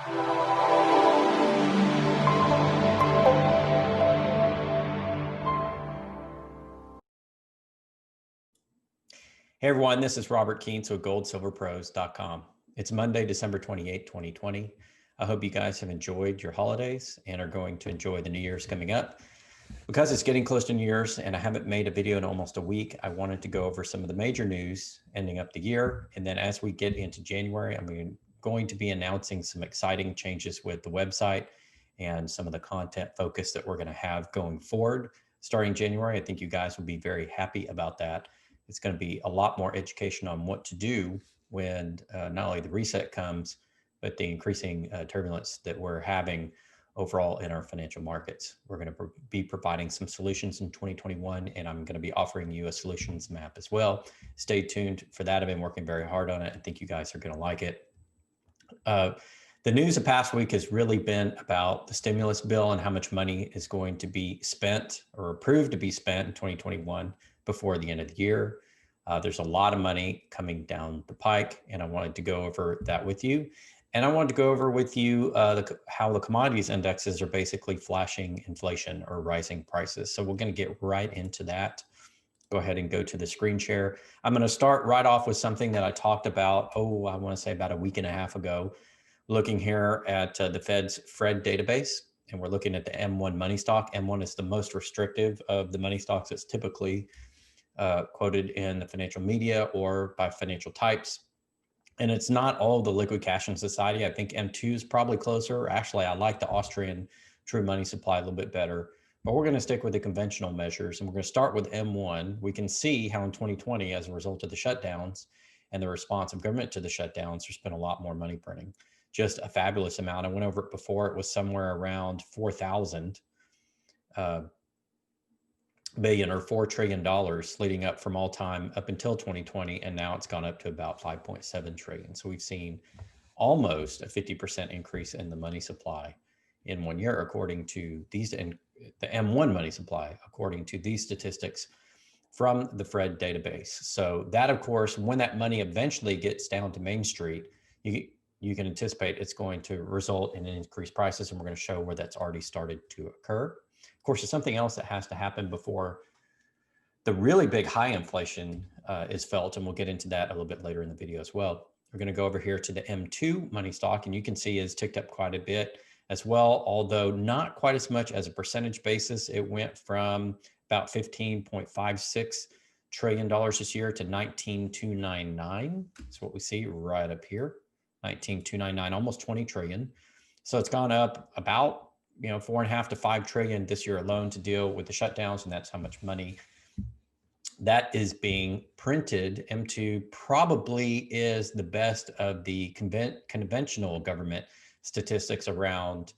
Hey everyone, this is Robert Keens with goldsilverpros.com. It's Monday, December 28, 2020. I hope you guys have enjoyed your holidays and are going to enjoy the New Year's coming up. Because it's getting close to New Year's and I haven't made a video in almost a week, I wanted to go over some of the major news ending up the year. And then as we get into January, I'm going to be announcing some exciting changes with the website and some of the content focus that we're going to have going forward. Starting January, I think you guys will be very happy about that. It's going to be a lot more education on what to do when not only the reset comes, but the increasing turbulence that we're having overall in our financial markets. We're going to be providing some solutions in 2021, and I'm going to be offering you a solutions map as well. Stay tuned for that. I've been working very hard on it. I think you guys are going to like it. The news the past week has really been about the stimulus bill and how much money is going to be spent or approved to be spent in 2021 before the end of the year. There's a lot of money coming down the pike, and I wanted to go over that with you. And I wanted to go over with you how the commodities indexes are basically flashing inflation or rising prices. So we're going to get right into that. Go ahead and go to the screen share. I'm going to start right off with something that I talked about, I want to say about a week and a half ago, looking here at the Fed's FRED database. And we're looking at the M1 money stock. M1 is the most restrictive of the money stocks that's typically quoted in the financial media or by financial types. And it's not all the liquid cash in society. I think M2 is probably closer. Actually, I like the Austrian true money supply a little bit better, but we're going to stick with the conventional measures. And we're going to start with M1. We can see how in 2020, as a result of the shutdowns and the response of government to the shutdowns, there's been a lot more money printing. Just a fabulous amount. I went over it before. It was somewhere around 4,000 billion or $4 trillion leading up from all time up until 2020. And now it's gone up to about 5.7 trillion. So we've seen almost a 50% increase in the money supply in 1 year, according to these, and the M1 money supply, according to these statistics from the FRED database. So that, of course, when that money eventually gets down to Main Street, you can anticipate it's going to result in increased prices. And we're going to show where that's already started to occur. Of course, there's something else that has to happen before the really big high inflation is felt, and we'll get into that a little bit later in the video as well. We're going to go over here to the M2 money stock, and you can see it's ticked up quite a bit as well, although not quite as much as a percentage basis. It went from about $15.56 trillion this year to 19,299. That's what we see right up here, 19,299, almost 20 trillion. So it's gone up about 4.5 to 5 trillion this year alone to deal with the shutdowns, and that's how much money that is being printed. M2 probably is the best of the conventional government statistics around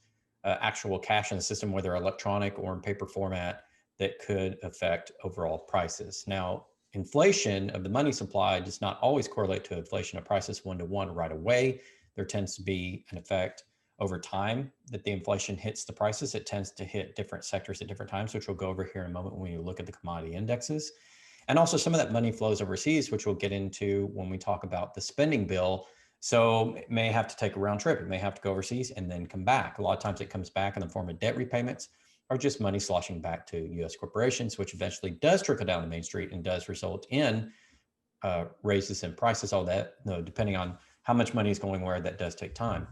actual cash in the system, whether electronic or in paper format, that could affect overall prices. Now, inflation of the money supply does not always correlate to inflation of prices one-to-one right away. There tends to be an effect over time that the inflation hits the prices. It tends to hit different sectors at different times, which we'll go over here in a moment when we look at the commodity indexes. And also some of that money flows overseas, which we'll get into when we talk about the spending bill. So it may have to take a round trip. It may have to go overseas and then come back. A lot of times it comes back in the form of debt repayments or just money sloshing back to US corporations, which eventually does trickle down to Main Street and does result in raises in prices, all that, depending on how much money is going where, that does take time.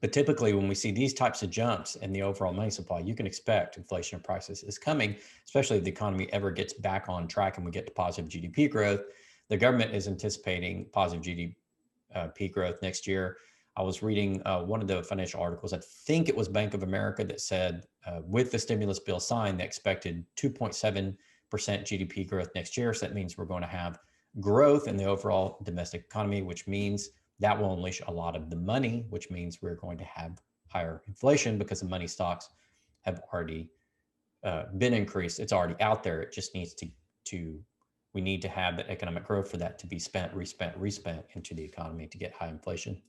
But typically when we see these types of jumps in the overall money supply, you can expect inflation of prices is coming, especially if the economy ever gets back on track and we get to positive GDP growth. The government is anticipating positive GDP growth next year. I was reading one of the financial articles, I think it was Bank of America, that said with the stimulus bill signed, they expected 2.7% GDP growth next year. So that means we're going to have growth in the overall domestic economy, which means that will unleash a lot of the money, which means we're going to have higher inflation because the money stocks have already been increased. It's already out there. It just needs we need to have that economic growth for that to be spent, respent into the economy to get high inflation.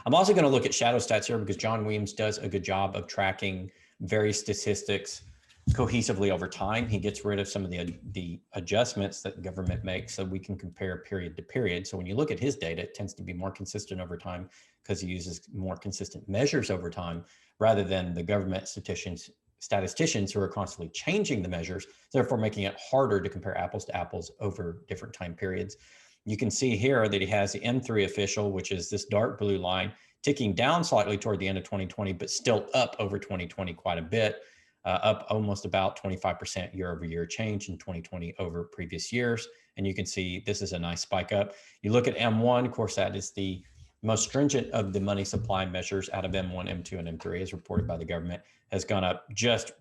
I'm also going to look at shadow stats here because John Weems does a good job of tracking various statistics cohesively over time. He gets rid of some of the adjustments that the government makes so we can compare period to period. So when you look at his data, it tends to be more consistent over time because he uses more consistent measures over time rather than the government statisticians who are constantly changing the measures, therefore making it harder to compare apples to apples over different time periods. You can see here that he has the M3 official, which is this dark blue line, ticking down slightly toward the end of 2020, but still up over 2020 quite a bit, up almost about 25% year over year change in 2020 over previous years. And you can see this is a nice spike up. You look at M1, of course, that is the most stringent of the money supply measures out of M1, M2, and M3 as reported by the government, has gone up just,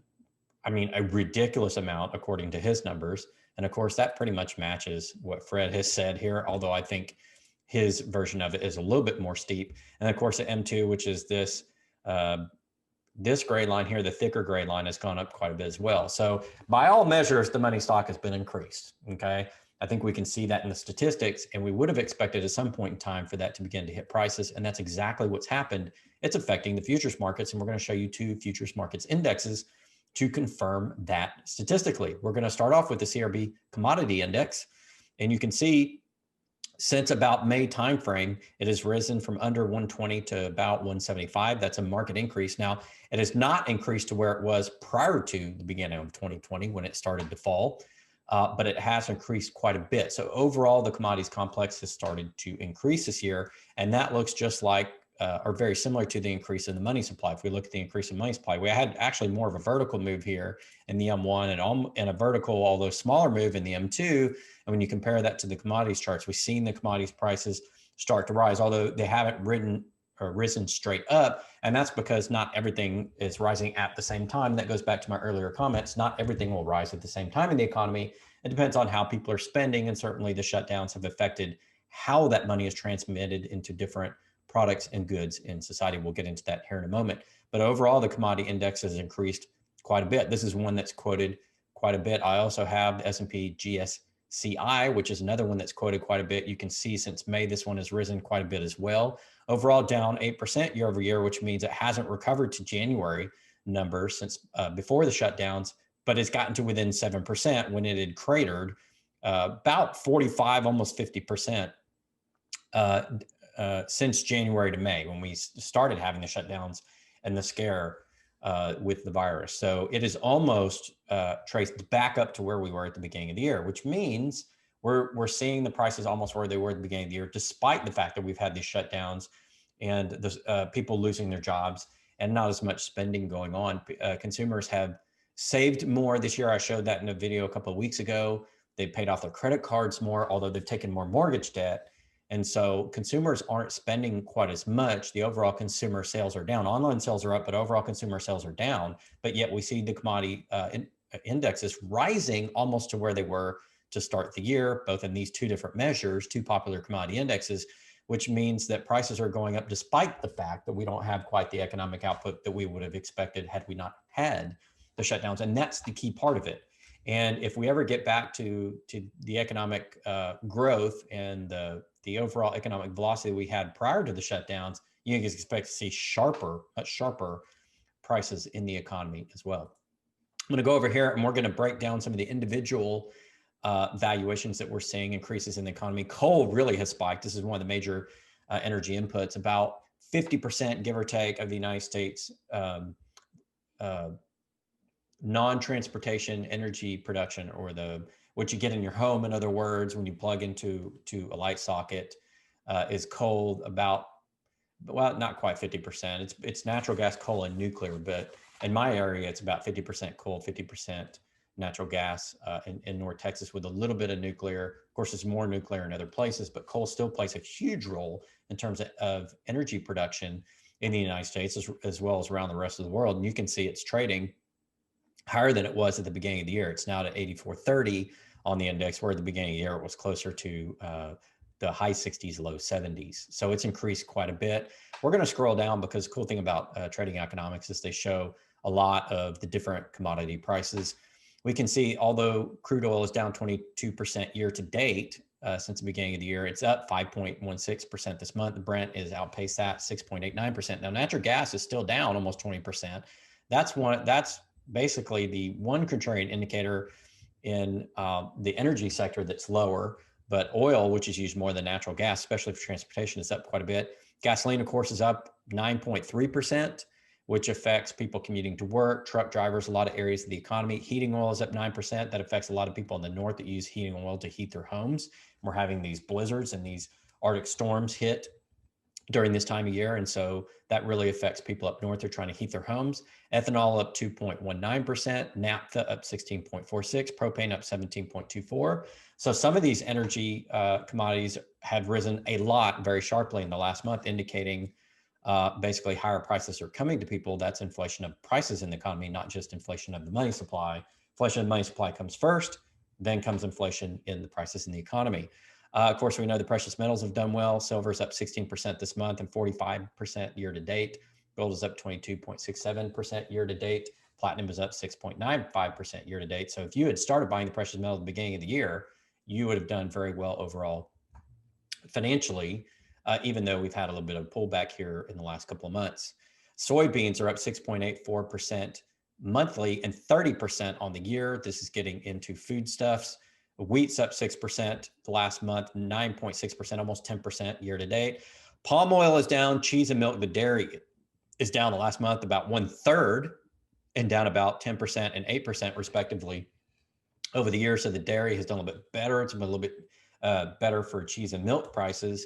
a ridiculous amount according to his numbers. And of course, that pretty much matches what Fred has said here, although I think his version of it is a little bit more steep. And of course, at M2, which is this gray line here, the thicker gray line, has gone up quite a bit as well. So by all measures, the money stock has been increased. Okay. I think we can see that in the statistics, and we would have expected at some point in time for that to begin to hit prices. And that's exactly what's happened. It's affecting the futures markets. And we're going to show you two futures markets indexes to confirm that statistically. We're going to start off with the CRB commodity index. And you can see since about May timeframe, it has risen from under 120 to about 175. That's a market increase. Now, it has not increased to where it was prior to the beginning of 2020 when it started to fall, but it has increased quite a bit. So overall, the commodities complex has started to increase this year, and that looks just like or very similar to the increase in the money supply. If we look at the increase in money supply, we had actually more of a vertical move here in the M1 and a vertical, although smaller move in the M2. And when you compare that to the commodities charts, we've seen the commodities prices start to rise, although they haven't risen straight up. And that's because not everything is rising at the same time. That goes back to my earlier comments. Not everything will rise at the same time in the economy. It depends on how people are spending. And certainly the shutdowns have affected how that money is transmitted into different products and goods in society. We'll get into that here in a moment. But overall, the commodity index has increased quite a bit. This is one that's quoted quite a bit. I also have the S&P GSCI, which is another one that's quoted quite a bit. You can see since May, this one has risen quite a bit as well. Overall, down 8% year over year, which means it hasn't recovered to January numbers since before the shutdowns, but it's gotten to within 7% when it had cratered about 45, almost 50%. Since January to May, when we started having the shutdowns and the scare with the virus. So it is almost traced back up to where we were at the beginning of the year, which means we're seeing the prices almost where they were at the beginning of the year, despite the fact that we've had these shutdowns and the people losing their jobs and not as much spending going on. Consumers have saved more this year. I showed that in a video a couple of weeks ago. They've paid off their credit cards more, although they've taken more mortgage debt. And so consumers aren't spending quite as much. The overall consumer sales are down. Online sales are up, but overall consumer sales are down. But yet we see the commodity indexes rising almost to where they were to start the year, both in these two different measures, two popular commodity indexes, which means that prices are going up despite the fact that we don't have quite the economic output that we would have expected had we not had the shutdowns. And that's the key part of it. And if we ever get back to the economic growth and the overall economic velocity we had prior to the shutdowns, you can expect to see much sharper prices in the economy as well. I'm going to go over here and we're going to break down some of the individual valuations that we're seeing increases in the economy. Coal really has spiked. This is one of the major energy inputs. About 50%, give or take, of the United States non-transportation energy production, or what you get in your home, in other words, when you plug into a light socket, is coal. About, well, not quite 50%. It's natural gas, coal, and nuclear, but in my area, it's about 50% coal, 50% natural gas in North Texas, with a little bit of nuclear. Of course, there's more nuclear in other places, but coal still plays a huge role in terms of energy production in the United States, as well as around the rest of the world. And you can see it's trading higher than it was at the beginning of the year. It's now at 84.30 on the index, where at the beginning of the year it was closer to the high 60s, low 70s. So it's increased quite a bit. We're going to scroll down because the cool thing about trading economics is they show a lot of the different commodity prices. We can see, although crude oil is down 22% year to date since the beginning of the year, it's up 5.16% this month. The Brent is outpaced that, 6.89%. Now, natural gas is still down almost 20%. That's basically the one contrarian indicator in the energy sector that's lower, but oil, which is used more than natural gas, especially for transportation, is up quite a bit. Gasoline, of course, is up 9.3%, which affects people commuting to work, truck drivers, a lot of areas of the economy. Heating oil is up 9%. That affects a lot of people in the north that use heating oil to heat their homes. We're having these blizzards and these Arctic storms hit during this time of year. And so that really affects people up north. They're trying to heat their homes. Ethanol up 2.19%, naphtha up 16.46, propane up 17.24. So some of these energy commodities have risen a lot very sharply in the last month, indicating basically higher prices are coming to people. That's inflation of prices in the economy, not just inflation of the money supply. Inflation of the money supply comes first, then comes inflation in the prices in the economy. Of course, we know the precious metals have done well. Silver's up 16% this month and 45% year to date. Gold is up 22.67% year to date. Platinum is up 6.95% year to date. So if you had started buying the precious metal at the beginning of the year, you would have done very well overall financially, even though we've had a little bit of pullback here in the last couple of months. Soybeans are up 6.84% monthly and 30% on the year. This is getting into foodstuffs. Wheat's up 6% the last month, 9.6%, almost 10% year to date. Palm oil is down. Cheese and milk, the dairy, is down the last month about 1/3 and down about 10% and 8% respectively over the year. So the dairy has done a little bit better. It's been a little bit better for cheese and milk prices.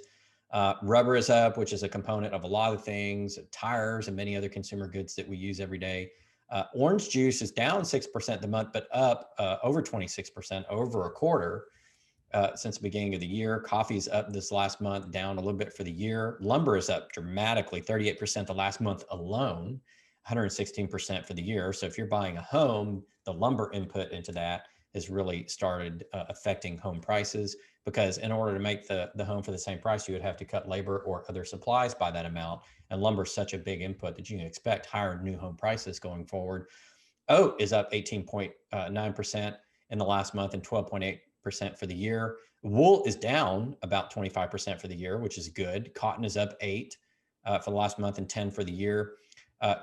Rubber is up, which is a component of a lot of things, tires and many other consumer goods that we use every day. Orange juice is down 6% the month, but up over 26% over a quarter since the beginning of the year. Coffee is up this last month, down a little bit for the year. Lumber is up dramatically, 38% the last month alone, 116% for the year. So if you're buying a home, the lumber input into that has really started affecting home prices, because in order to make the home for the same price, you would have to cut labor or other supplies by that amount. And lumber is such a big input that you can expect higher new home prices going forward. Oat is up 18.9% in the last month and 12.8% for the year. Wool is down about 25% for the year, which is good. Cotton is up 8 for the last month and 10 for the year.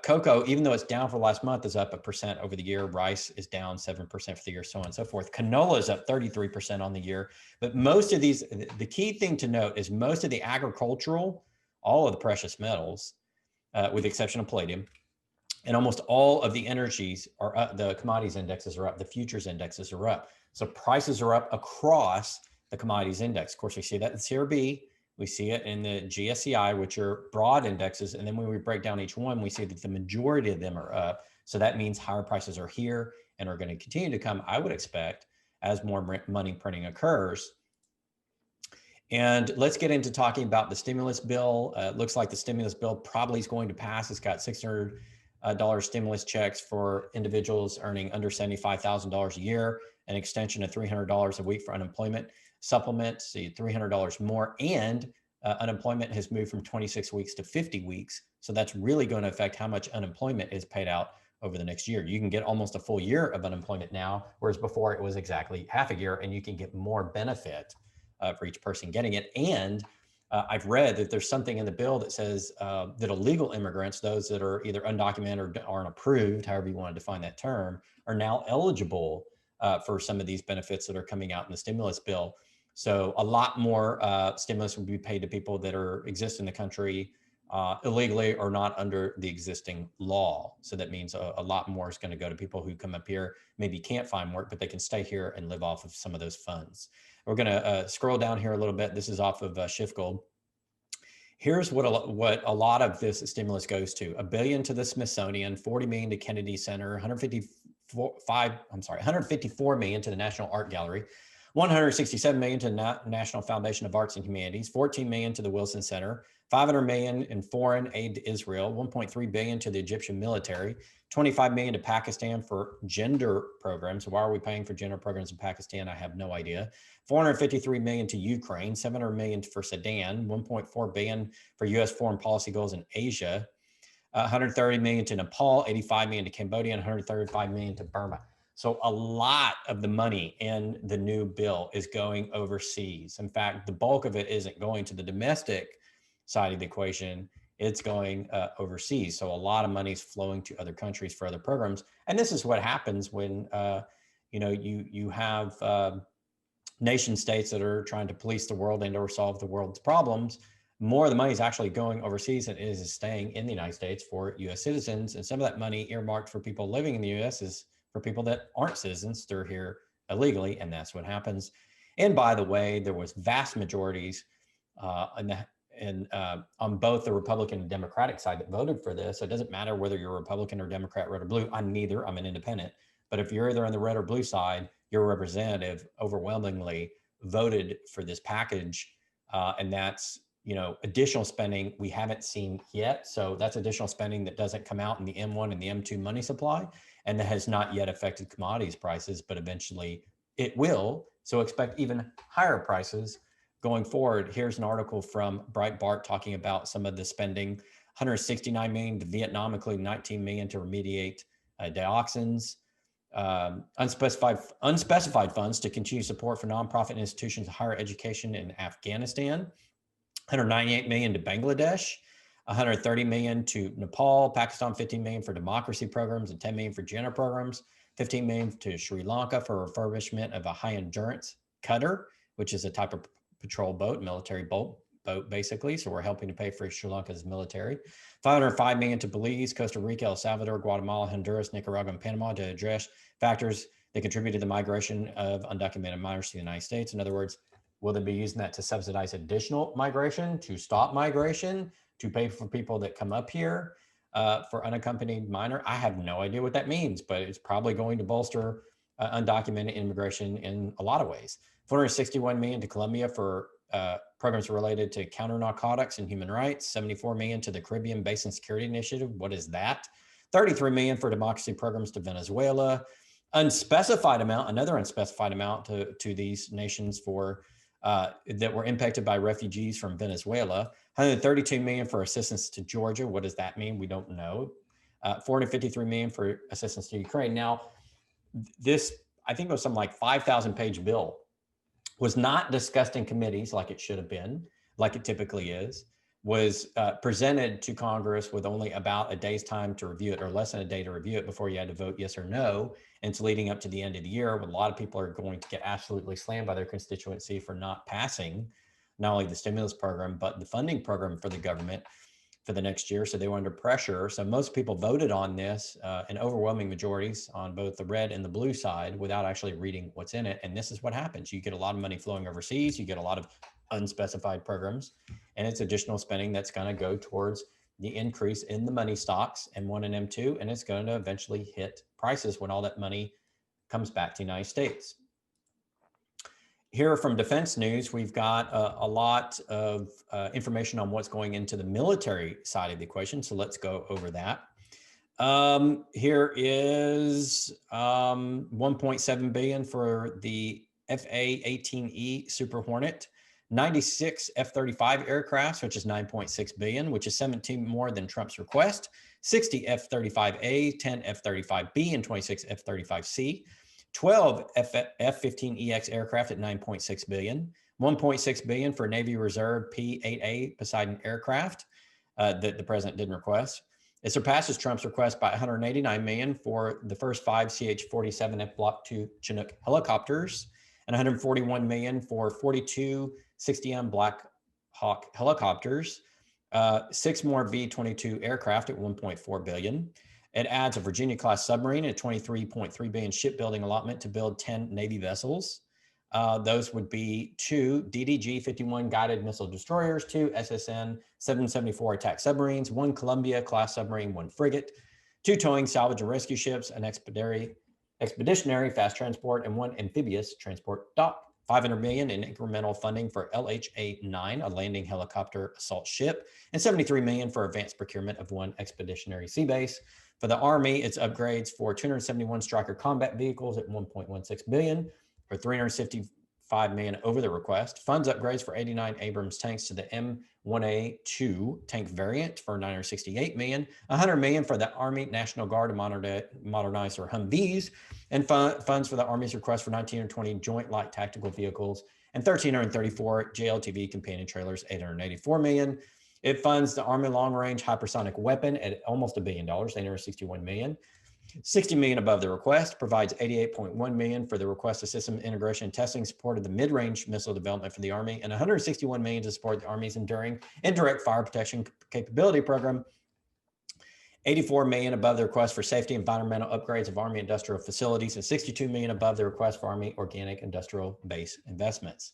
Cocoa, even though it's down for the last month, is up 1% over the year. Rice is down 7% for the year, so on and so forth. Canola is up 33% on the year. But most of these, the key thing to note is most of the agricultural, all of the precious metals, with the exception of palladium, and almost all of the energies are up. The commodities indexes are up. The futures indexes are up. So prices are up across the commodities index. Of course, we see that in CRB. We see it in the GSCI, which are broad indexes. And then when we break down each one, we see that the majority of them are up. So that means higher prices are here and are going to continue to come, I would expect, as more money printing occurs. And let's get into talking about the stimulus bill. It looks like the stimulus bill probably is going to pass. It's got $600 stimulus checks for individuals earning under $75,000 a year, an extension of $300 a week for unemployment supplement, see $300 more, and unemployment has moved from 26 weeks to 50 weeks. So that's really going to affect how much unemployment is paid out over the next year. You can get almost a full year of unemployment now, whereas before it was exactly half a year, and you can get more benefit for each person getting it. And I've read that there's something in the bill that says that illegal immigrants, those that are either undocumented or aren't approved, however you want to define that term, are now eligible for some of these benefits that are coming out in the stimulus bill. So a lot more stimulus will be paid to people that exist in the country illegally or not under the existing law. So that means a lot more is going to go to people who come up here, maybe can't find work, but they can stay here and live off of some of those funds. We're going to scroll down here a little bit. This is off of Shift Gold. Here's what a lot of this stimulus goes to: $1 billion to the Smithsonian, $40 million to Kennedy Center, $154 million to the National Art Gallery, $167 million to the National Foundation of Arts and Humanities, $14 million to the Wilson Center, $500 million in foreign aid to Israel, $1.3 billion to the Egyptian military, $25 million to Pakistan for gender programs. Why are we paying for gender programs in Pakistan? I have no idea. $453 million to Ukraine, $700 million for Sudan, $1.4 billion for U.S. foreign policy goals in Asia, $130 million to Nepal, $85 million to Cambodia, and $135 million to Burma. So a lot of the money in the new bill is going overseas. In fact, the bulk of it isn't going to the domestic side of the equation. it's going overseas. So a lot of money is flowing to other countries for other programs. And this is what happens when, you have nation states that are trying to police the world and or solve the world's problems. More of the money is actually going overseas than it is staying in the United States for U.S. citizens. And some of that money earmarked for people living in the U.S. is for people that aren't citizens. They're here illegally, and that's what happens. And by the way, there was vast majorities on both the Republican and Democratic side that voted for this. So it doesn't matter whether you're a Republican or Democrat, red or blue. I'm neither. I'm an independent. But if you're either on the red or blue side, your representative overwhelmingly voted for this package, and that's additional spending we haven't seen yet. So that's additional spending that doesn't come out in the M1 and the M2 money supply, and that has not yet affected commodities prices, but eventually it will. So expect even higher prices going forward. Here's an article from Breitbart talking about some of the spending: 169 million to Vietnam, including 19 million to remediate dioxins. Unspecified funds to continue support for nonprofit institutions of higher education in Afghanistan, 198 million to Bangladesh, 130 million to Nepal, Pakistan, 15 million for democracy programs and 10 million for gender programs, 15 million to Sri Lanka for refurbishment of a high endurance cutter, which is a type of patrol boat, military boat basically. So we're helping to pay for Sri Lanka's military. 505 million to Belize, Costa Rica, El Salvador, Guatemala, Honduras, Nicaragua, and Panama to address factors that contribute to the migration of undocumented minors to the United States. In other words, will they be using that to subsidize additional migration, to stop migration, to pay for people that come up here for unaccompanied minor? I have no idea what that means, but it's probably going to bolster undocumented immigration in a lot of ways. 461 million to Colombia for programs related to counter narcotics and human rights, 74 million to the Caribbean Basin Security Initiative. What is that? 33 million for democracy programs to Venezuela. Unspecified amount, another unspecified amount to these nations for that were impacted by refugees from Venezuela. 132 million for assistance to Georgia. What does that mean? We don't know. 453 million for assistance to Ukraine. Now, this, I think it was some like 5,000 page bill, was not discussed in committees like it should have been, like it typically is, was presented to Congress with only about a day's time to review it, or less than a day to review it before you had to vote yes or no. And it's leading up to the end of the year when a lot of people are going to get absolutely slammed by their constituency for not passing not only the stimulus program, but the funding program for the government for the next year. So they were under pressure. So most people voted on this in overwhelming majorities on both the red and the blue side without actually reading what's in it. And this is what happens. You get a lot of money flowing overseas. You get a lot of unspecified programs, and it's additional spending that's going to go towards the increase in the money stocks, M1 and M2, and it's going to eventually hit prices when all that money comes back to the United States. Here from Defense News, we've got a lot of information on what's going into the military side of the equation. So let's go over that. Here is 1.7 billion for the FA-18E Super Hornet, 96 F-35 aircrafts, which is 9.6 billion, which is 17 more than Trump's request, 60 F-35A, 10 F-35B, and 26 F-35C. 12 F-15EX aircraft at 9.6 billion, 1.6 billion for Navy Reserve P-8A Poseidon aircraft that the president didn't request. It surpasses Trump's request by 189 million for the first 5 CH-47F Block 2 Chinook helicopters, and 141 million for 42 60M Black Hawk helicopters, 6 more V-22 aircraft at 1.4 billion. It adds a Virginia-class submarine and a $23.3 billion shipbuilding allotment to build 10 Navy vessels. Those would be 2 DDG-51 guided missile destroyers, 2 SSN-774 attack submarines, 1 Columbia-class submarine, 1 frigate, 2 towing, salvage, and rescue ships, an expeditionary fast transport, and 1 amphibious transport dock. 500 million in incremental funding for LHA-9, a landing helicopter assault ship, and 73 million for advanced procurement of 1 expeditionary sea base. For the Army, it's upgrades for 271 Stryker combat vehicles at 1.16 billion, or 355 million over the request. Funds upgrades for 89 Abrams tanks to the M1A2 tank variant for 968 million, 100 million for the Army National Guard to modernize their Humvees, and funds for the Army's request for 1920 joint light tactical vehicles, and 1,334 JLTV companion trailers, 884 million. It funds the Army Long Range Hypersonic Weapon at almost $1 billion, 861 million. 60 million above the request, provides 88.1 million for the request of system integration and testing, supported the mid-range missile development for the Army, and 161 million to support the Army's enduring indirect fire protection capability program. 84 million above the request for safety environmental upgrades of Army industrial facilities, and 62 million above the request for Army organic industrial base investments.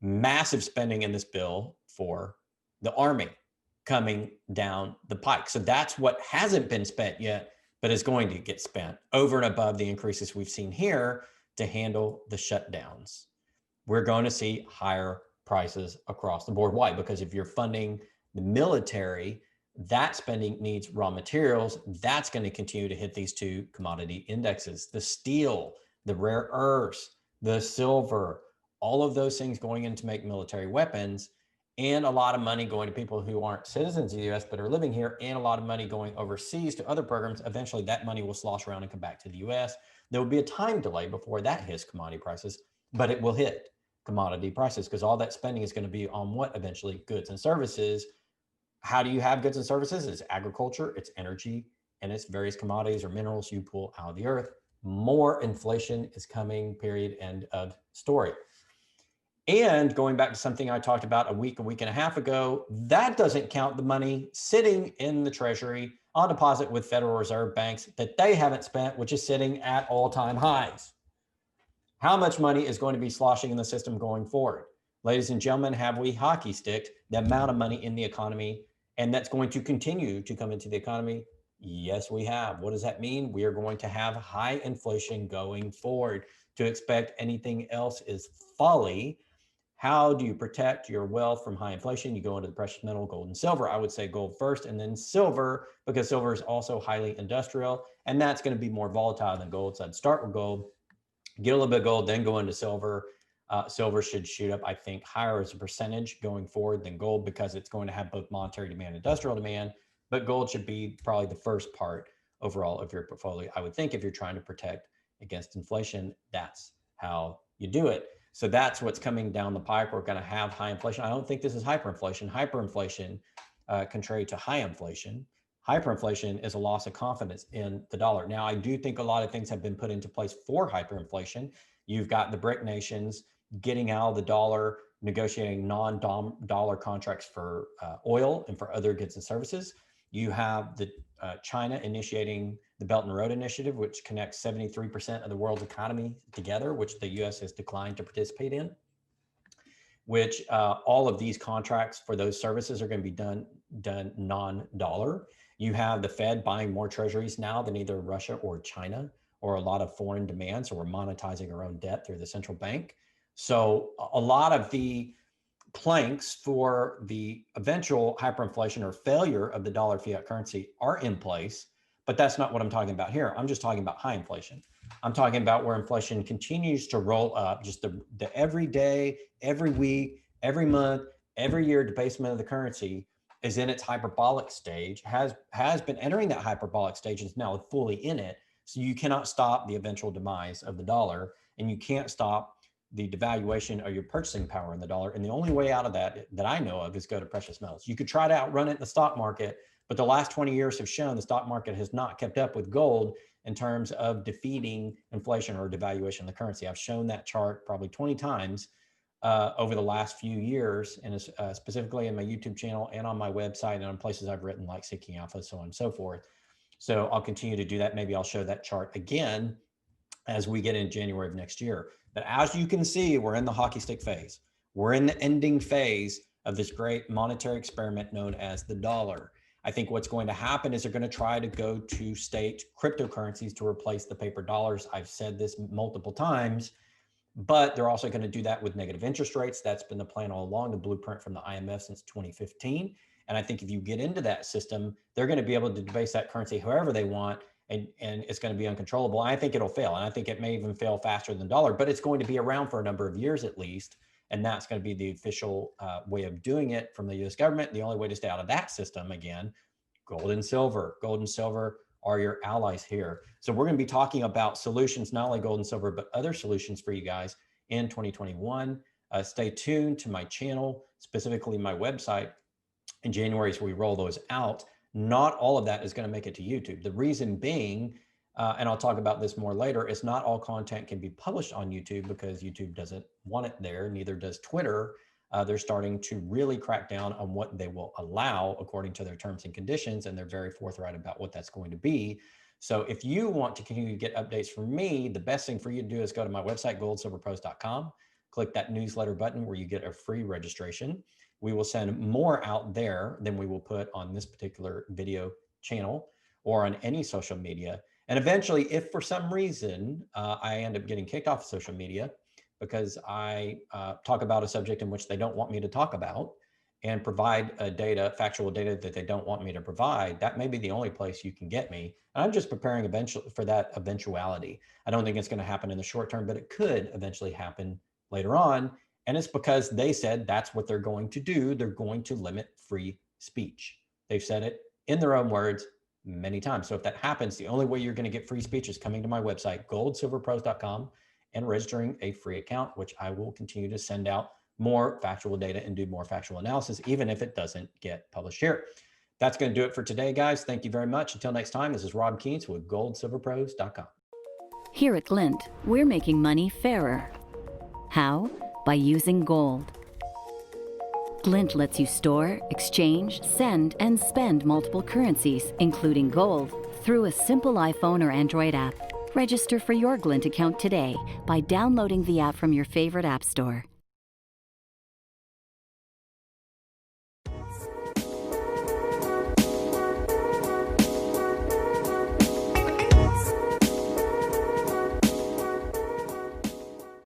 Massive spending in this bill for the Army coming down the pike. So that's what hasn't been spent yet, but is going to get spent over and above the increases we've seen here to handle the shutdowns. We're going to see higher prices across the board. Why? Because if you're funding the military, that spending needs raw materials. That's going to continue to hit these two commodity indexes, the steel, the rare earths, the silver, all of those things going in to make military weapons, and a lot of money going to people who aren't citizens of the US but are living here, and a lot of money going overseas to other programs. Eventually that money will slosh around and come back to the US. There will be a time delay before that hits commodity prices, but it will hit commodity prices because all that spending is going to be on what? Eventually goods and services. How do you have goods and services? It's agriculture, it's energy, and it's various commodities or minerals you pull out of the earth. More inflation is coming, period, end of story. And going back to something I talked about a week and a half ago, that doesn't count the money sitting in the Treasury on deposit with Federal Reserve banks that they haven't spent, which is sitting at all-time highs. How much money is going to be sloshing in the system going forward? Ladies and gentlemen, have we hockey sticked the amount of money in the economy, and that's going to continue to come into the economy? Yes, we have. What does that mean? We are going to have high inflation going forward. To expect anything else is folly. How do you protect your wealth from high inflation? You go into the precious metal, gold and silver. I would say gold first and then silver, because silver is also highly industrial, and that's going to be more volatile than gold. So I'd start with gold, get a little bit of gold, then go into silver. Silver should shoot up, I think, higher as a percentage going forward than gold because it's going to have both monetary demand and industrial demand. But gold should be probably the first part overall of your portfolio. I would think if you're trying to protect against inflation, that's how you do it. So that's what's coming down the pike. We're going to have high inflation. I don't think this is hyperinflation. Hyperinflation, contrary to high inflation, hyperinflation is a loss of confidence in the dollar. Now, I do think a lot of things have been put into place for hyperinflation. You've got the BRIC nations getting out of the dollar, negotiating non-dollar contracts for oil and for other goods and services. You have the China initiating the Belt and Road Initiative, which connects 73% of the world's economy together, which the US has declined to participate in, which all of these contracts for those services are going to be done non-dollar. You have the Fed buying more treasuries now than either Russia or China, or a lot of foreign demand. So we're monetizing our own debt through the central bank. So a lot of the planks for the eventual hyperinflation or failure of the dollar fiat currency are in place, but that's not what I'm talking about here. I'm just talking about high inflation. I'm talking about where inflation continues to roll up, just the every day, every week, every month, every year debasement of the currency is in its hyperbolic stage, has been entering that hyperbolic stage and is now fully in it. So you cannot stop the eventual demise of the dollar, and you can't stop the devaluation of your purchasing power in the dollar. And the only way out of that I know of is go to precious metals. You could try to outrun it in the stock market, but the last 20 years have shown the stock market has not kept up with gold in terms of defeating inflation or devaluation of the currency. I've shown that chart probably 20 times over the last few years, and specifically in my YouTube channel and on my website and on places I've written like Seeking Alpha, so on and so forth. So I'll continue to do that. Maybe I'll show that chart again as we get in January of next year. But as you can see, we're in the hockey stick phase. We're in the ending phase of this great monetary experiment known as the dollar. I think what's going to happen is they're going to try to go to state cryptocurrencies to replace the paper dollars. I've said this multiple times, but they're also going to do that with negative interest rates. That's been the plan all along, the blueprint from the IMF since 2015. And I think if you get into that system, they're going to be able to debase that currency however they want, and it's going to be uncontrollable. And I think it'll fail. And I think it may even fail faster than the dollar, but it's going to be around for a number of years at least. And that's going to be the official way of doing it from the US government. The only way to stay out of that system, again, gold and silver. Gold and silver are your allies here. So we're going to be talking about solutions, not only gold and silver, but other solutions for you guys in 2021. Stay tuned to my channel, specifically my website. in January as we roll those out. Not all of that is going to make it to YouTube. The reason being, and I'll talk about this more later, is not all content can be published on YouTube because YouTube doesn't want it there. Neither does Twitter. They're starting to really crack down on what they will allow according to their terms and conditions, and they're very forthright about what that's going to be. So if you want to continue to get updates from me, the best thing for you to do is go to my website, goldsilverpros.com, click that newsletter button where you get a free registration. We will send more out there than we will put on this particular video channel or on any social media. And eventually, if for some reason I end up getting kicked off of social media because I talk about a subject in which they don't want me to talk about and provide factual data that they don't want me to provide, that may be the only place you can get me. And I'm just preparing eventually for that eventuality. I don't think it's going to happen in the short term, but it could eventually happen later on. And it's because they said that's what they're going to do. They're going to limit free speech. They've said it in their own words many times. So if that happens, the only way you're going to get free speech is coming to my website, goldsilverpros.com, and registering a free account, which I will continue to send out more factual data and do more factual analysis, even if it doesn't get published here. That's going to do it for today, guys. Thank you very much. Until next time, this is Rob Keens with goldsilverpros.com. Here at Glint, we're making money fairer. How? By using gold. Glint lets you store, exchange, send, and spend multiple currencies, including gold, through a simple iPhone or Android app. Register for your Glint account today by downloading the app from your favorite app store.